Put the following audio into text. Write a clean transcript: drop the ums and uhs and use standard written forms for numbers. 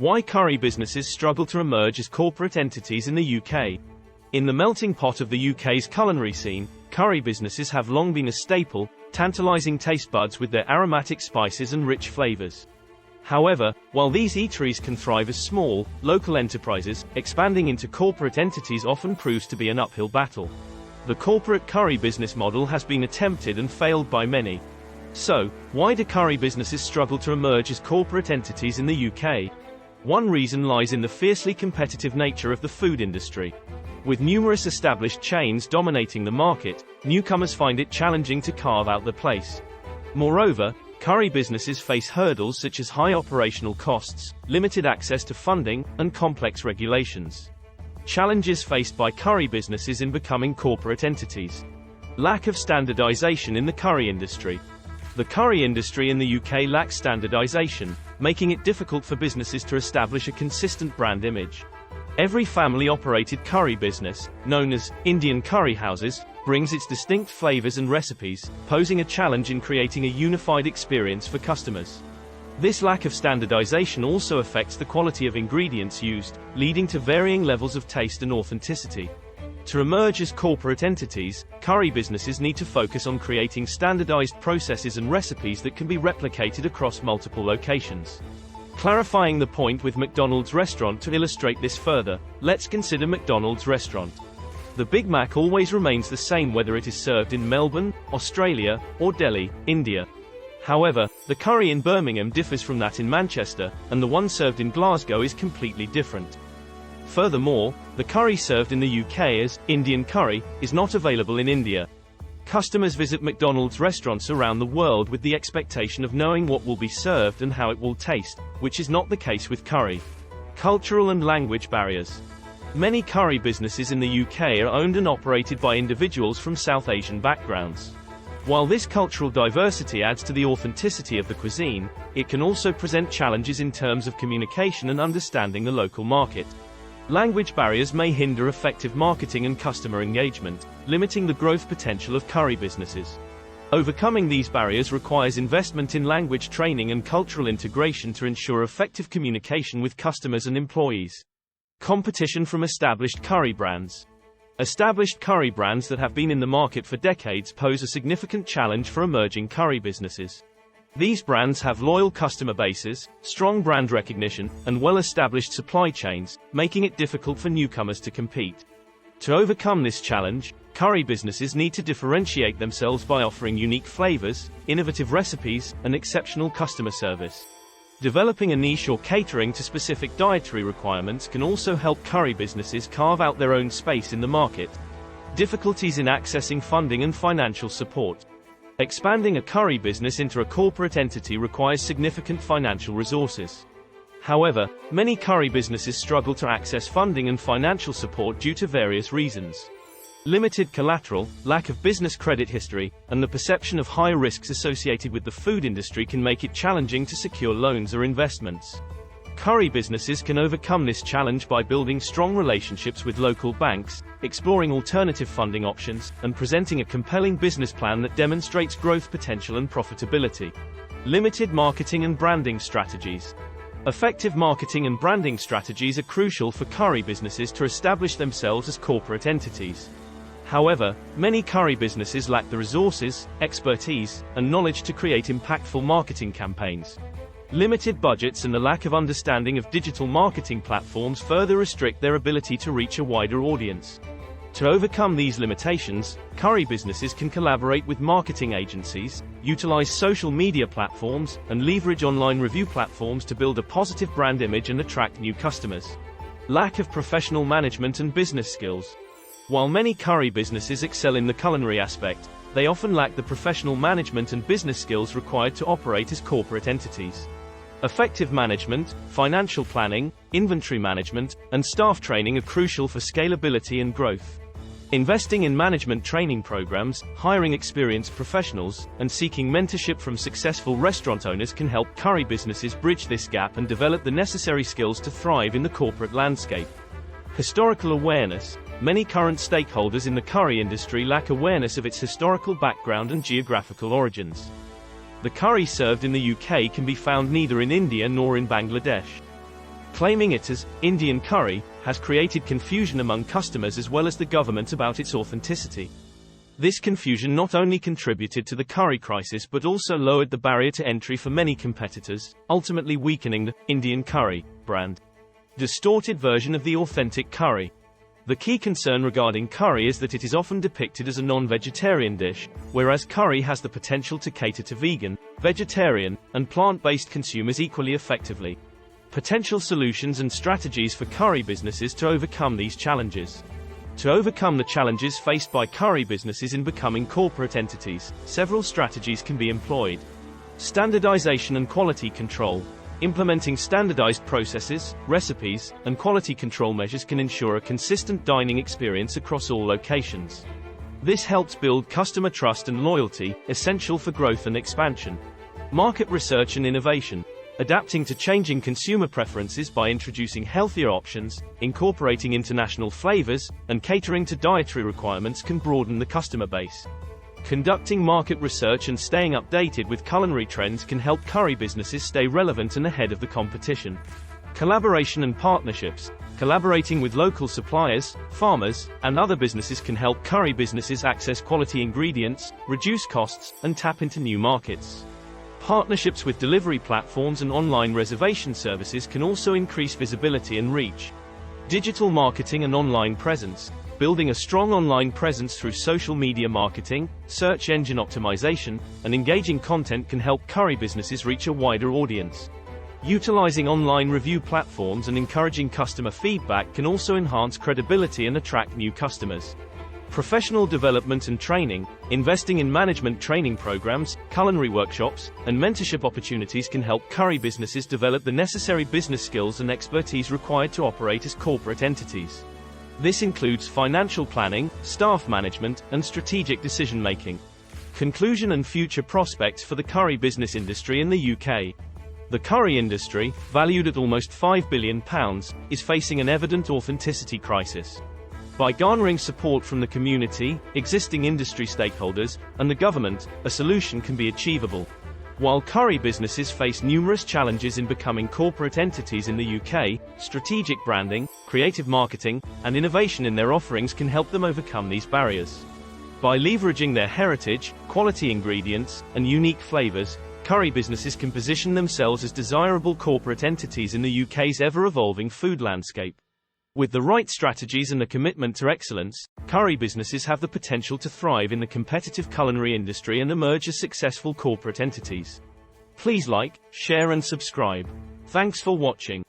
Why curry businesses struggle to emerge as corporate entities in the UK. In the melting pot of the UK's culinary scene, curry businesses have long been a staple, tantalizing taste buds with their aromatic spices and rich flavors. However, while these eateries can thrive as small, local enterprises, expanding into corporate entities often proves to be an uphill battle. The corporate curry business model has been attempted and failed by many. So, why do curry businesses struggle to emerge as corporate entities in the UK? One reason lies in the fiercely competitive nature of the food industry. With numerous established chains dominating the market, newcomers find it challenging to carve out their place. Moreover, curry businesses face hurdles such as high operational costs, limited access to funding, and complex regulations. Challenges faced by curry businesses in becoming corporate entities. Lack of standardization in the curry industry. The curry industry in the UK lacks standardization, making it difficult for businesses to establish a consistent brand image. Every family-operated curry business, known as Indian curry houses, brings its distinct flavors and recipes, posing a challenge in creating a unified experience for customers. This lack of standardization also affects the quality of ingredients used, leading to varying levels of taste and authenticity. To emerge as corporate entities, curry businesses need to focus on creating standardized processes and recipes that can be replicated across multiple locations. Clarifying the point with McDonald's restaurant. To illustrate this further, let's consider McDonald's restaurant. The Big Mac always remains the same whether it is served in Melbourne, Australia, or Delhi, India. However, the curry in Birmingham differs from that in Manchester, and the one served in Glasgow is completely different. Furthermore, the curry served in the UK as Indian curry is not available in India. Customers visit McDonald's restaurants around the world with the expectation of knowing what will be served and how it will taste, which is not the case with curry. Cultural and language barriers. Many curry businesses in the UK are owned and operated by individuals from South Asian backgrounds. While this cultural diversity adds to the authenticity of the cuisine, it can also present challenges in terms of communication and understanding the local market. Language barriers may hinder effective marketing and customer engagement, limiting the growth potential of curry businesses. Overcoming these barriers requires investment in language training and cultural integration to ensure effective communication with customers and employees. Competition from established curry brands. Established curry brands that have been in the market for decades pose a significant challenge for emerging curry businesses. These brands have loyal customer bases, strong brand recognition, and well-established supply chains, making it difficult for newcomers to compete. To overcome this challenge, curry businesses need to differentiate themselves by offering unique flavors, innovative recipes, and exceptional customer service. Developing a niche or catering to specific dietary requirements can also help curry businesses carve out their own space in the market. Difficulties in accessing funding and financial support. Expanding a curry business into a corporate entity requires significant financial resources. However, many curry businesses struggle to access funding and financial support due to various reasons. Limited collateral, lack of business credit history, and the perception of high risks associated with the food industry can make it challenging to secure loans or investments. Curry businesses can overcome this challenge by building strong relationships with local banks, exploring alternative funding options, and presenting a compelling business plan that demonstrates growth potential and profitability. Limited marketing and branding strategies. Effective marketing and branding strategies are crucial for curry businesses to establish themselves as corporate entities. However, many curry businesses lack the resources, expertise, and knowledge to create impactful marketing campaigns. Limited budgets and the lack of understanding of digital marketing platforms further restrict their ability to reach a wider audience. To overcome these limitations, curry businesses can collaborate with marketing agencies, utilize social media platforms, and leverage online review platforms to build a positive brand image and attract new customers. Lack of professional management and business skills. While many curry businesses excel in the culinary aspect, they often lack the professional management and business skills required to operate as corporate entities. Effective management, financial planning, inventory management, and staff training are crucial for scalability and growth. Investing in management training programs, hiring experienced professionals, and seeking mentorship from successful restaurant owners can help curry businesses bridge this gap and develop the necessary skills to thrive in the corporate landscape. Historical awareness. Many current stakeholders in the curry industry lack awareness of its historical background and geographical origins. The curry served in the UK can be found neither in India nor in Bangladesh. Claiming it as Indian curry has created confusion among customers as well as the government about its authenticity. This confusion not only contributed to the curry crisis but also lowered the barrier to entry for many competitors, ultimately weakening the Indian curry brand. Distorted version of the authentic curry. The key concern regarding curry is that it is often depicted as a non-vegetarian dish, whereas curry has the potential to cater to vegan, vegetarian, and plant-based consumers equally effectively. Potential solutions and strategies for curry businesses to overcome these challenges. To overcome the challenges faced by curry businesses in becoming corporate entities, several strategies can be employed. Standardization and quality control. Implementing standardized processes, recipes, and quality control measures can ensure a consistent dining experience across all locations. This helps build customer trust and loyalty, essential for growth and expansion. Market research and innovation. Adapting to changing consumer preferences by introducing healthier options, incorporating international flavors, and catering to dietary requirements can broaden the customer base. Conducting market research and staying updated with culinary trends can help curry businesses stay relevant and ahead of the competition. Collaboration and partnerships. Collaborating with local suppliers, farmers, and other businesses can help curry businesses access quality ingredients, reduce costs, and tap into new markets. Partnerships with delivery platforms and online reservation services can also increase visibility and reach. Digital marketing and online presence. Building a strong online presence through social media marketing, search engine optimization, and engaging content can help curry businesses reach a wider audience. Utilizing online review platforms and encouraging customer feedback can also enhance credibility and attract new customers. Professional development and training. Investing in management training programs, culinary workshops, and mentorship opportunities can help curry businesses develop the necessary business skills and expertise required to operate as corporate entities. This includes financial planning, staff management, and strategic decision-making. Conclusion and future prospects for the curry business industry in the UK. The curry industry, valued at almost £5 billion, is facing an evident authenticity crisis. By garnering support from the community, existing industry stakeholders, and the government, a solution can be achievable. While curry businesses face numerous challenges in becoming corporate entities in the UK, strategic branding, creative marketing, and innovation in their offerings can help them overcome these barriers. By leveraging their heritage, quality ingredients, and unique flavors, curry businesses can position themselves as desirable corporate entities in the UK's ever-evolving food landscape. With the right strategies and a commitment to excellence, curry businesses have the potential to thrive in the competitive culinary industry and emerge as successful corporate entities. Please like, share and subscribe. Thanks for watching.